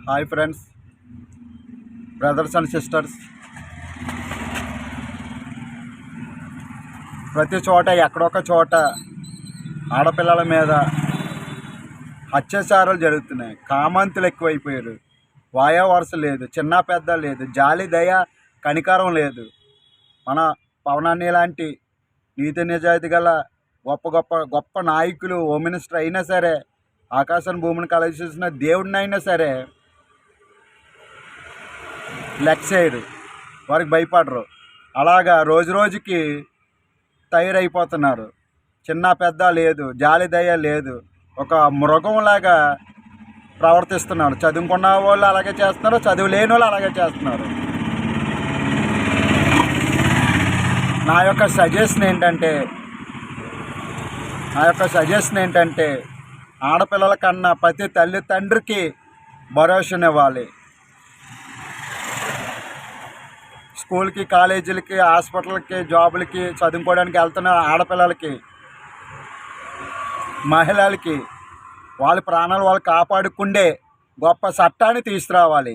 Hi friends, brothers and sisters. ప్రతి చోట ఎక్కడొక చోట ఆడపిల్లల మీద అత్యాచారాలు జరుగుతున్నాయి. కామాంతులు ఎక్కువైపోయారు. వాయా వరుస లేదు, చిన్న పెద్ద లేదు, జాలి దయ కనికారం లేదు. మన పవనాన్ని లాంటి నీతి నిజాయితీ గల గొప్ప గొప్ప గొప్ప నాయకులు, హోమ్ మినిస్టర్ అయినా సరే, ఆకాశం భూమిని కలగజేసిన దేవుడినైనా సరే లెక్క చేయరు, వారికి భయపడరు. అలాగా రోజు రోజుకి తయారైపోతున్నారు. చిన్న పెద్ద లేదు, జాలి దయ లేదు. ఒక మృగంలాగా ప్రవర్తిస్తున్నారు. చదువుకున్న వాళ్ళు అలాగే చేస్తున్నారు, చదువు లేని వాళ్ళు అలాగే చేస్తున్నారు. నా యొక్క సజెషన్ ఏంటంటే ఆడపిల్లల కన్నా ప్రతి తల్లి తండ్రికి భరోసానివ్వాలి. స్కూల్కి, కాలేజీలకి, హాస్పిటల్కి, జాబులకి చదువుకోవడానికి వెళ్తున్న ఆడపిల్లలకి, మహిళలకి వాళ్ళ ప్రాణాలు వాళ్ళు కాపాడుకుండే గొప్ప చట్టాన్ని తీసుకురావాలి.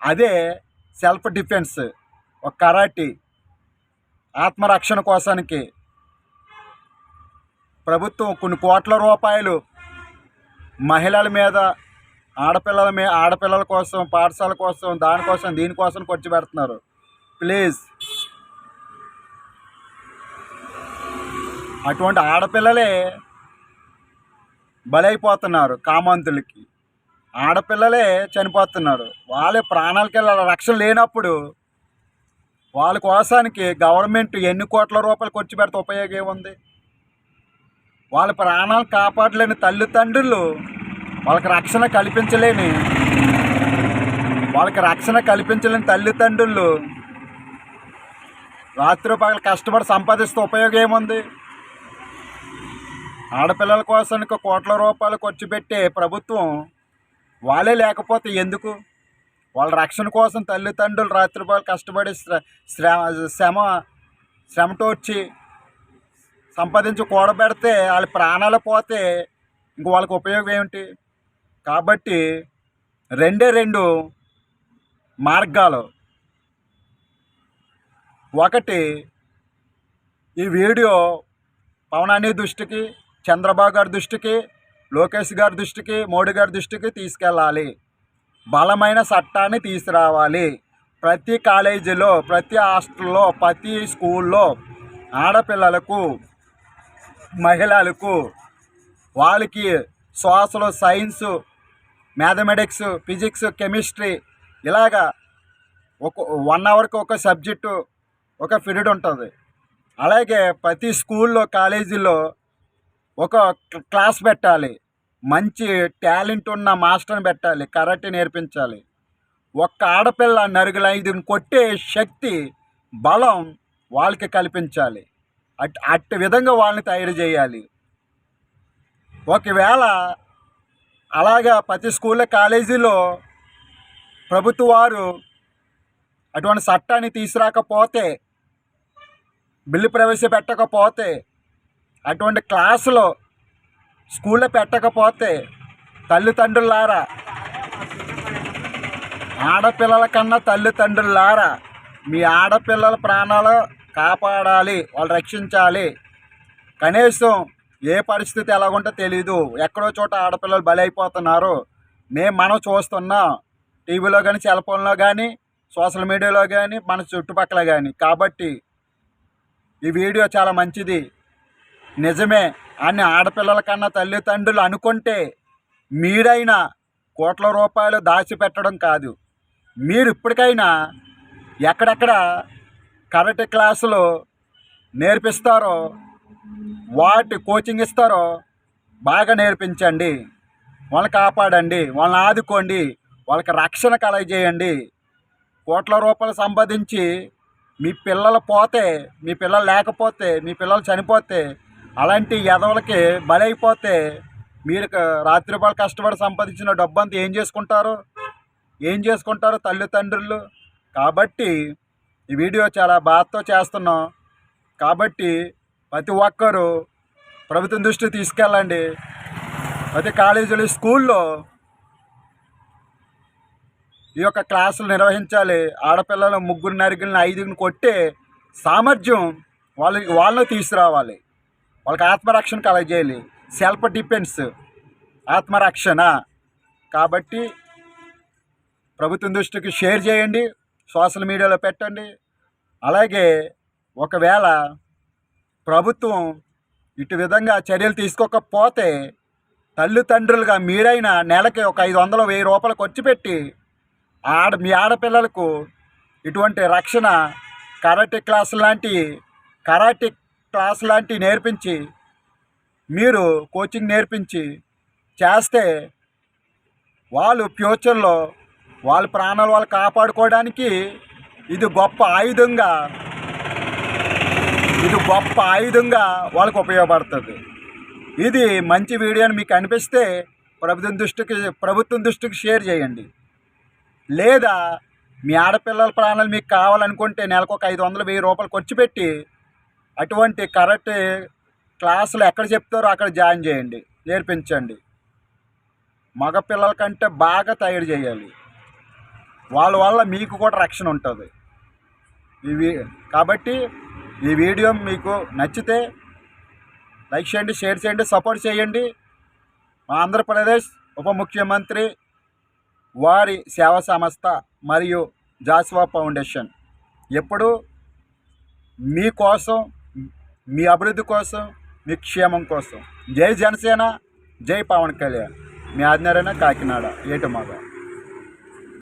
అదే సెల్ఫ్ డిఫెన్స్, ఒక కరాటీ, ఆత్మరక్షణ కోసానికి ప్రభుత్వం కొన్ని కోట్ల రూపాయలు మహిళల మీద, ఆడపిల్లల కోసం, పాఠశాల కోసం, దానికోసం దీనికోసం ఖర్చు పెడుతున్నారు. ప్లీజ్, అటువంటి ఆడపిల్లలే బలైపోతున్నారు కామాంతులకి. ఆడపిల్లలే చనిపోతున్నారు. వాళ్ళే ప్రాణాలకి రక్షణ లేనప్పుడు వాళ్ళ కోసానికి గవర్నమెంట్ ఎన్ని కోట్ల రూపాయలు ఖర్చు పెడితే ఉపయోగం ఏముంది? వాళ్ళ ప్రాణాలు కాపాడలేని తల్లిదండ్రులు, వాళ్ళకి రక్షణ కల్పించలేని తల్లిదండ్రులు రాత్రి పగలు కష్టపడి సంపాదిస్తే ఉపయోగం ఏముంది? ఆడపిల్లల కోసానికి కోట్ల రూపాయలు ఖర్చు పెట్టే ప్రభుత్వం వాళ్ళే లేకపోతే ఎందుకు? వాళ్ళ రక్షణ కోసం తల్లిదండ్రులు రాత్రి పగలు కష్టపడి శ్రమటోర్చి సంపాదించి కూడబెడితే వాళ్ళ ప్రాణాలు పోతే ఇంక వాళ్ళకి ఉపయోగం ఏమిటి? కాబట్టి రెండు మార్గాలు. ఒకటి, ఈ వీడియో పవనాని దృష్టికి, చంద్రబాబు గారి దృష్టికి, లోకేష్ గారి దృష్టికి, మోడీ గారి దృష్టికి తీసుకెళ్ళాలి. బలమైన చట్టాన్ని తీసుకురావాలి. ప్రతి కాలేజీలో, ప్రతి హాస్టల్లో, ప్రతి స్కూల్లో ఆడపిల్లలకు, మహిళలకు, వాళ్ళకి social, science, mathematics, physics, chemistry ఇలాగా ఒక 1 అవర్కి ఒక సబ్జెక్టు, ఒక పీరియడ్ ఉంటుంది. అలాగే ప్రతి స్కూల్లో, కాలేజీలో ఒక క్లాస్ పెట్టాలి. మంచి టాలెంట్ ఉన్న మాస్టర్ని పెట్టాలి. కరాటే నేర్పించాలి. ఒక్క ఆడపిల్ల నరుగులైదుని కొట్టే శక్తి, బలం వాళ్ళకి కల్పించాలి. అట్టి విధంగా వాళ్ళని తయారు చేయాలి. ఒకవేళ అలాగా ప్రతి స్కూల్లో, కాలేజీలో ప్రభుత్వ వారు అటువంటి చట్టాన్ని తీసుకురాకపోతే, బిల్లు ప్రవేశపెట్టకపోతే, అటువంటి క్లాసులో స్కూల్లో పెట్టకపోతే, తల్లిదండ్రులారా, ఆడపిల్లల కన్నా తల్లిదండ్రులారా, మీ ఆడపిల్లల ప్రాణాలు కాపాడాలి, వాళ్ళు రక్షించాలి. కనీసం ఏ పరిస్థితి ఎలాగుంటో తెలీదు. ఎక్కడో చోట ఆడపిల్లలు బలైపోతున్నారు. మనం చూస్తున్నాం, టీవీలో కానీ, సెల్ ఫోన్లో కానీ, సోషల్ మీడియాలో కానీ, మన చుట్టుపక్కల కానీ. కాబట్టి ఈ వీడియో చాలా మంచిది. నిజమే అని ఆడపిల్లల కన్నా తల్లిదండ్రులు అనుకుంటే, మీరైనా కోట్ల రూపాయలు దాచిపెట్టడం కాదు, మీరు ఇప్పటికైనా ఎక్కడెక్కడ కరాటే క్లాసులు నేర్పిస్తారో, వాటి కోచింగ్ ఇస్తారో బాగా నేర్పించండి. వాళ్ళని కాపాడండి, వాళ్ళని ఆదుకోండి, వాళ్ళకి రక్షణ కలగజేయండి. కోట్ల రూపాయలు సంపాదించి మీ పిల్లలు పోతే, మీ పిల్లలు లేకపోతే, మీ పిల్లలు చనిపోతే, అలాంటి ఎదవలకి బలైపోతే మీరు రాత్రిపాలు కష్టపడి సంపాదించిన డబ్బంతా ఏం చేసుకుంటారు తల్లిదండ్రులు? కాబట్టి ఈ వీడియో చాలా బాధతో చేస్తున్నాం. కాబట్టి ప్రతి ఒక్కరూ ప్రభుత్వం దృష్టికి తీసుకెళ్ళండి. ప్రతి కాలేజీలు, స్కూల్లో ఈ యొక్క క్లాసులు నిర్వహించాలి. ఆడపిల్లలు ముగ్గురు నరిగిన ఐదుగురిని కొట్టే సామర్థ్యం వాళ్ళని తీసుకురావాలి. వాళ్ళకి ఆత్మరక్షణ కలగజేయాలి. సెల్ఫ్ డిఫెన్స్, ఆత్మరక్షణ. కాబట్టి ప్రభుత్వం దృష్టికి షేర్ చేయండి, సోషల్ మీడియాలో పెట్టండి. అలాగే ఒకవేళ ప్రభుత్వం ఇటు విధంగా చర్యలు తీసుకోకపోతే తల్లిదండ్రులుగా మీరైనా నెలకి ఒక 500 1000 రూపాయలు ఖర్చు పెట్టి మీ ఆడపిల్లలకు ఇటువంటి రక్షణ కరాటే క్లాస్ లాంటివి నేర్పించి, మీరు కోచింగ్ నేర్పించి చేస్తే వాళ్ళు ఫ్యూచర్లో వాళ్ళ ప్రాణాలు వాళ్ళు కాపాడుకోవడానికి ఇది గొప్ప ఆయుధంగా వాళ్ళకు ఉపయోగపడుతుంది. ఇది మంచి వీడియో అని మీకు అనిపిస్తే ప్రభుత్వం దృష్టికి షేర్ చేయండి. లేదా మీ ఆడపిల్లల ప్రాణాలు మీకు కావాలనుకుంటే నెలకు ఒక 500 1000 రూపాయలు ఖర్చు పెట్టి అటువంటి కరాటే క్లాసులు ఎక్కడ చెప్తారో అక్కడ జాయిన్ చేయండి, నేర్పించండి. మగపిల్లల కంటే బాగా తయారు చేయాలి. వాళ్ళ వల్ల మీకు కూడా రక్షణ ఉంటుంది. కాబట్టి ఈ వీడియో మీకు నచ్చితే లైక్ చేయండి, షేర్ చేయండి, సపోర్ట్ చేయండి. మా ఆంధ్రప్రదేశ్ ఉప ముఖ్యమంత్రి వారి సేవా సంస్థ మరియు జాస్వా ఫౌండేషన్ ఎప్పుడూ మీకోసం, మీ అభివృద్ధి కోసం, మీ క్షేమం కోసం. జై జనసేన, జై పవన్ కళ్యాణ్. మీ ఆజ్ఞారైన కాకినాడ ఏటుమాగా.